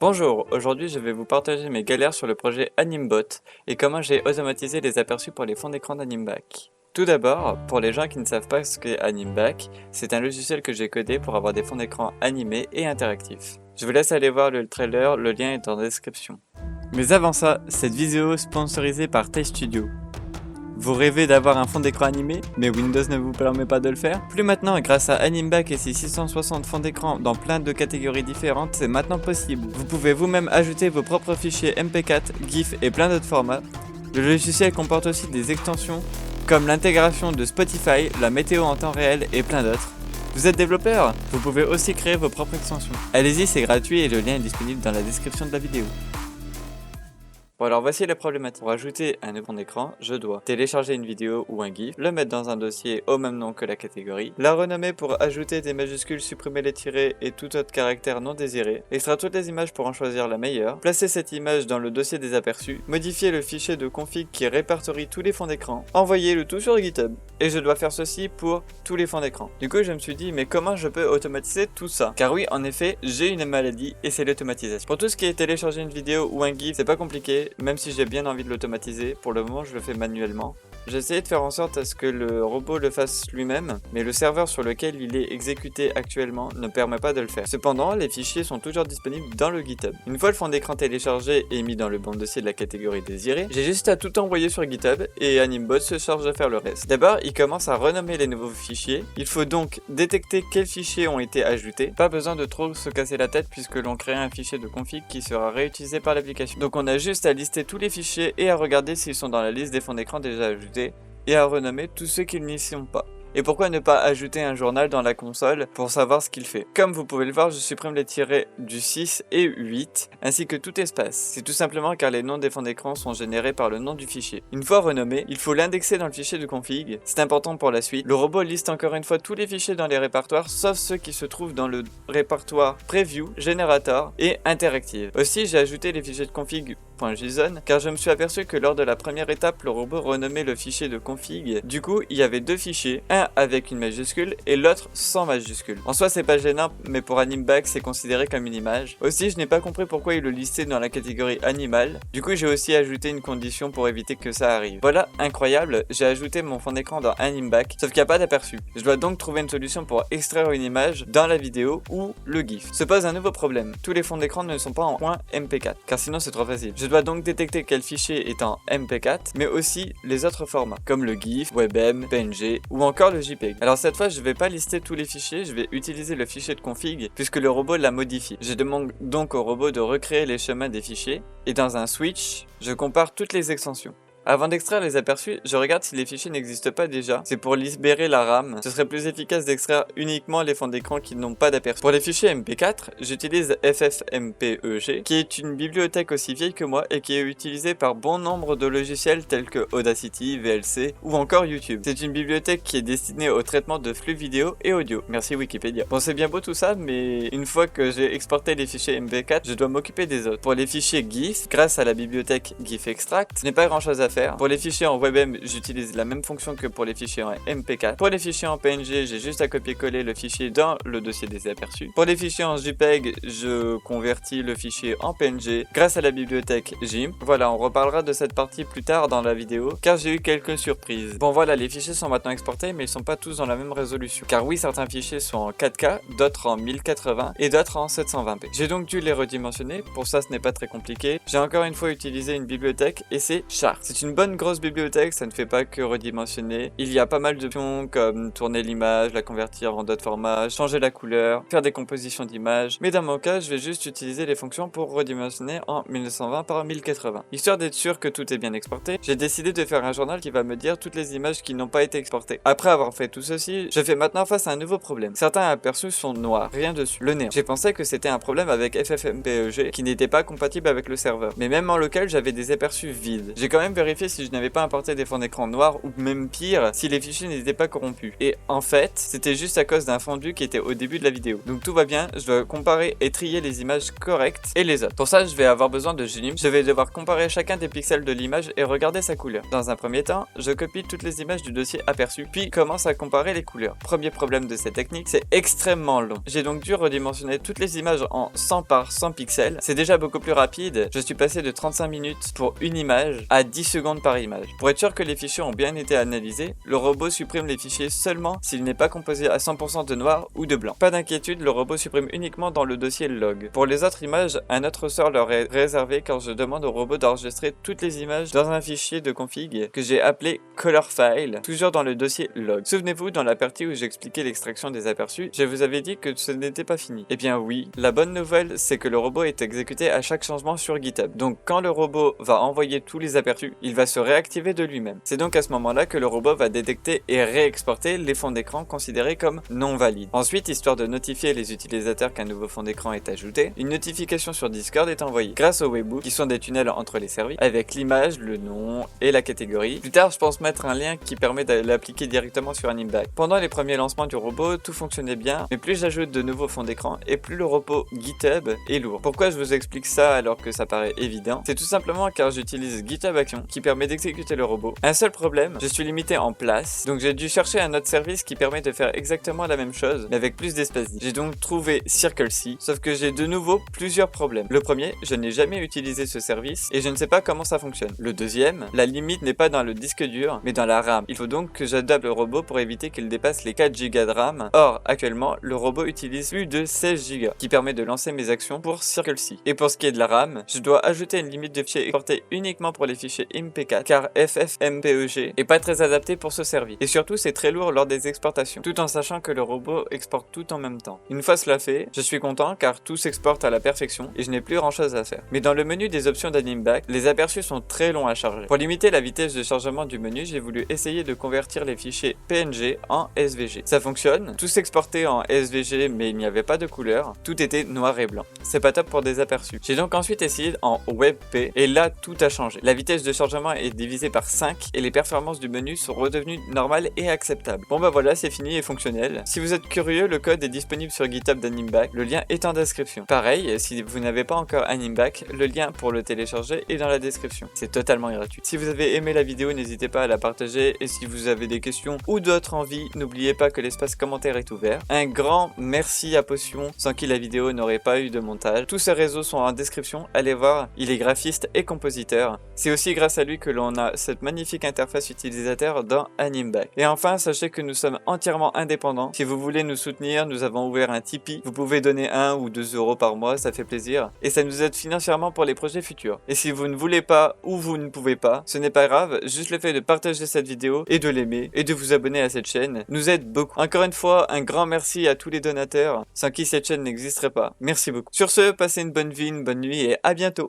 Bonjour, aujourd'hui je vais vous partager mes galères sur le projet AnimeBot et comment j'ai automatisé les aperçus pour les fonds d'écran d'AnimeBack. Tout d'abord, pour les gens qui ne savent pas ce qu'est AnimeBack, c'est un logiciel que j'ai codé pour avoir des fonds d'écran animés et interactifs. Je vous laisse aller voir le trailer, le lien est dans la description. Mais avant ça, cette vidéo est sponsorisée par Tay Studio. Vous rêvez d'avoir un fond d'écran animé, mais Windows ne vous permet pas de le faire? Plus maintenant, grâce à AnimeBack et ses 660 fonds d'écran dans plein de catégories différentes, c'est maintenant possible. Vous pouvez vous-même ajouter vos propres fichiers MP4, GIF et plein d'autres formats. Le logiciel comporte aussi des extensions comme l'intégration de Spotify, la météo en temps réel et plein d'autres. Vous êtes développeur? Vous pouvez aussi créer vos propres extensions. Allez-y, c'est gratuit et le lien est disponible dans la description de la vidéo. Bon alors voici la problématique. Pour ajouter un fond d'écran, je dois télécharger une vidéo ou un GIF, le mettre dans un dossier au même nom que la catégorie, la renommer pour ajouter des majuscules, supprimer les tirets et tout autre caractère non désiré, extraire toutes les images pour en choisir la meilleure, placer cette image dans le dossier des aperçus, modifier le fichier de config qui répertorie tous les fonds d'écran, envoyer le tout sur GitHub. Et je dois faire ceci pour tous les fonds d'écran. Du coup je me suis dit mais comment je peux automatiser tout ça? Car oui en effet j'ai une maladie et c'est l'automatisation. Pour tout ce qui est télécharger une vidéo ou un GIF c'est pas compliqué. Même si j'ai bien envie de l'automatiser, pour le moment je le fais manuellement. J'ai essayé de faire en sorte à ce que le robot le fasse lui-même, mais le serveur sur lequel il est exécuté actuellement ne permet pas de le faire. Cependant, les fichiers sont toujours disponibles dans le GitHub. Une fois le fond d'écran téléchargé et mis dans le bon dossier de la catégorie désirée, j'ai juste à tout envoyer sur GitHub et AnimeBot se charge de faire le reste. D'abord, il commence à renommer les nouveaux fichiers. Il faut donc détecter quels fichiers ont été ajoutés. Pas besoin de trop se casser la tête puisque l'on crée un fichier de config qui sera réutilisé par l'application. Donc on a juste à lister tous les fichiers et à regarder s'ils sont dans la liste des fonds d'écran déjà ajoutés et à renommer tous ceux qui n'y sont pas. Et pourquoi ne pas ajouter un journal dans la console pour savoir ce qu'il fait? Comme vous pouvez le voir, je supprime les tirets du 6 et 8 ainsi que tout espace. C'est tout simplement car les noms des fonds d'écran sont générés par le nom du fichier. Une fois renommé, il faut l'indexer dans le fichier de config. C'est important pour la suite. Le robot liste encore une fois tous les fichiers dans les répertoires sauf ceux qui se trouvent dans le répertoire Preview, Generator et Interactive. Aussi, j'ai ajouté les fichiers de config.json car je me suis aperçu que lors de la première étape, le robot renommait le fichier de config. Du coup, il y avait deux fichiers, un avec une majuscule et l'autre sans majuscule. En soi c'est pas gênant mais pour AnimeBack c'est considéré comme une image. Aussi je n'ai pas compris pourquoi il le listait dans la catégorie animal. Du coup j'ai aussi ajouté une condition pour éviter que ça arrive. Voilà, incroyable, j'ai ajouté mon fond d'écran dans AnimeBack sauf qu'il n'y a pas d'aperçu. Je dois donc trouver une solution pour extraire une image dans la vidéo ou le GIF. Se pose un nouveau problème, tous les fonds d'écran ne sont pas en .mp4 car sinon c'est trop facile. Je dois donc détecter quel fichier est en mp4 mais aussi les autres formats comme le GIF, WebM, PNG ou encore le JPEG. Alors cette fois je vais pas lister tous les fichiers, je vais utiliser le fichier de config puisque le robot l'a modifié. Je demande donc au robot de recréer les chemins des fichiers et dans un switch, je compare toutes les extensions. Avant d'extraire les aperçus, je regarde si les fichiers n'existent pas déjà. C'est pour libérer la RAM. Ce serait plus efficace d'extraire uniquement les fonds d'écran qui n'ont pas d'aperçu. Pour les fichiers MP4, j'utilise FFmpeg, qui est une bibliothèque aussi vieille que moi et qui est utilisée par bon nombre de logiciels tels que Audacity, VLC ou encore YouTube. C'est une bibliothèque qui est destinée au traitement de flux vidéo et audio. Merci Wikipédia. Bon, c'est bien beau tout ça, mais une fois que j'ai exporté les fichiers MP4, je dois m'occuper des autres. Pour les fichiers GIF, grâce à la bibliothèque GIFextract, ce n'est pas grand chose à faire. Pour les fichiers en WebM, j'utilise la même fonction que pour les fichiers en MP4. Pour les fichiers en PNG, j'ai juste à copier-coller le fichier dans le dossier des aperçus. Pour les fichiers en JPEG, je convertis le fichier en PNG grâce à la bibliothèque GIMP. Voilà, on reparlera de cette partie plus tard dans la vidéo, car j'ai eu quelques surprises. Bon voilà, les fichiers sont maintenant exportés, mais ils sont pas tous dans la même résolution. Car oui, certains fichiers sont en 4K, d'autres en 1080 et d'autres en 720p. J'ai donc dû les redimensionner, pour ça ce n'est pas très compliqué. J'ai encore une fois utilisé une bibliothèque et c'est Char. C'est une bonne grosse bibliothèque, ça ne fait pas que redimensionner. Il y a pas mal d'options comme tourner l'image, la convertir en d'autres formats, changer la couleur, faire des compositions d'images. Mais dans mon cas, je vais juste utiliser les fonctions pour redimensionner en 1920 par 1080. Histoire d'être sûr que tout est bien exporté, j'ai décidé de faire un journal qui va me dire toutes les images qui n'ont pas été exportées. Après avoir fait tout ceci, je fais maintenant face à un nouveau problème. Certains aperçus sont noirs, rien dessus, le néant. J'ai pensé que c'était un problème avec FFmpeg qui n'était pas compatible avec le serveur. Mais même en local, j'avais des aperçus vides. J'ai quand même vérifié vérifier si je n'avais pas importé des fonds d'écran noirs ou même pire, si les fichiers n'étaient pas corrompus. Et en fait, c'était juste à cause d'un fondu qui était au début de la vidéo. Donc tout va bien, je dois comparer et trier les images correctes et les autres. Pour ça, je vais avoir besoin de Glim. Je vais devoir comparer chacun des pixels de l'image et regarder sa couleur. Dans un premier temps, je copie toutes les images du dossier aperçu, puis commence à comparer les couleurs. Premier problème de cette technique, c'est extrêmement long. J'ai donc dû redimensionner toutes les images en 100 par 100 pixels. C'est déjà beaucoup plus rapide. Je suis passé de 35 minutes pour une image à 10 secondes par image. Pour être sûr que les fichiers ont bien été analysés, le robot supprime les fichiers seulement s'il n'est pas composé à 100% de noir ou de blanc. Pas d'inquiétude, le robot supprime uniquement dans le dossier log. Pour les autres images, un autre sort leur est réservé car je demande au robot d'enregistrer toutes les images dans un fichier de config que j'ai appelé color file, toujours dans le dossier log. Souvenez-vous, dans la partie où j'expliquais l'extraction des aperçus, je vous avais dit que ce n'était pas fini. Eh bien oui, la bonne nouvelle, c'est que le robot est exécuté à chaque changement sur GitHub. Donc quand le robot va envoyer tous les aperçus, il va se réactiver de lui-même. C'est donc à ce moment-là que le robot va détecter et réexporter les fonds d'écran considérés comme non valides. Ensuite, histoire de notifier les utilisateurs qu'un nouveau fond d'écran est ajouté, une notification sur Discord est envoyée grâce aux webhooks qui sont des tunnels entre les services avec l'image, le nom et la catégorie. Plus tard, je pense mettre un lien qui permet de l'appliquer directement sur Animback. Pendant les premiers lancements du robot, tout fonctionnait bien, mais plus j'ajoute de nouveaux fonds d'écran et plus le robot GitHub est lourd. Pourquoi je vous explique ça alors que ça paraît évident? C'est tout simplement car j'utilise GitHub Action qui permet d'exécuter le robot. Un seul problème, je suis limité en place, donc j'ai dû chercher un autre service qui permet de faire exactement la même chose, mais avec plus d'espace libre. J'ai donc trouvé CircleC, sauf que j'ai de nouveau plusieurs problèmes. Le premier, je n'ai jamais utilisé ce service et je ne sais pas comment ça fonctionne. Le deuxième, la limite n'est pas dans le disque dur, mais dans la RAM. Il faut donc que j'adapte le robot pour éviter qu'il dépasse les 4 Go de RAM. Or, actuellement, le robot utilise plus de 16 Go, qui permet de lancer mes actions pour CircleC. Et pour ce qui est de la RAM, je dois ajouter une limite de fichiers exportés uniquement pour les fichiers MP4, car FFmpeg est pas très adapté pour ce service. Et surtout, c'est très lourd lors des exportations, tout en sachant que le robot exporte tout en même temps. Une fois cela fait, je suis content car tout s'exporte à la perfection et je n'ai plus grand chose à faire. Mais dans le menu des options d'Animback, les aperçus sont très longs à charger. Pour limiter la vitesse de chargement du menu, j'ai voulu essayer de convertir les fichiers PNG en SVG. Ça fonctionne, tout s'exportait en SVG mais il n'y avait pas de couleur, tout était noir et blanc. C'est pas top pour des aperçus. J'ai donc ensuite essayé en WebP et là tout a changé. La vitesse de chargement est divisée par 5 et les performances du menu sont redevenues normales et acceptables. Bon bah voilà, c'est fini et fonctionnel. Si vous êtes curieux, le code est disponible sur GitHub d'Animback, le lien est en description. Pareil, si vous n'avez pas encore Animback, le lien pour le télécharger est dans la description. C'est totalement gratuit. Si vous avez aimé la vidéo, n'hésitez pas à la partager et si vous avez des questions ou d'autres envies, n'oubliez pas que l'espace commentaire est ouvert. Un grand merci à Potion, sans qui la vidéo n'aurait pas eu de montage. Tous ses réseaux sont en description, allez voir, il est graphiste et compositeur. C'est aussi grâce à lui que l'on a cette magnifique interface utilisateur dans Animback. Et enfin, sachez que nous sommes entièrement indépendants. Si vous voulez nous soutenir, nous avons ouvert un Tipeee. Vous pouvez donner 1 ou 2 euros par mois, ça fait plaisir. Et ça nous aide financièrement pour les projets futurs. Et si vous ne voulez pas ou vous ne pouvez pas, ce n'est pas grave, juste le fait de partager cette vidéo et de l'aimer et de vous abonner à cette chaîne nous aide beaucoup. Encore une fois, un grand merci à tous les donateurs, sans qui cette chaîne n'existerait pas. Merci beaucoup. Sur ce, passez une bonne vie, une bonne nuit et à bientôt.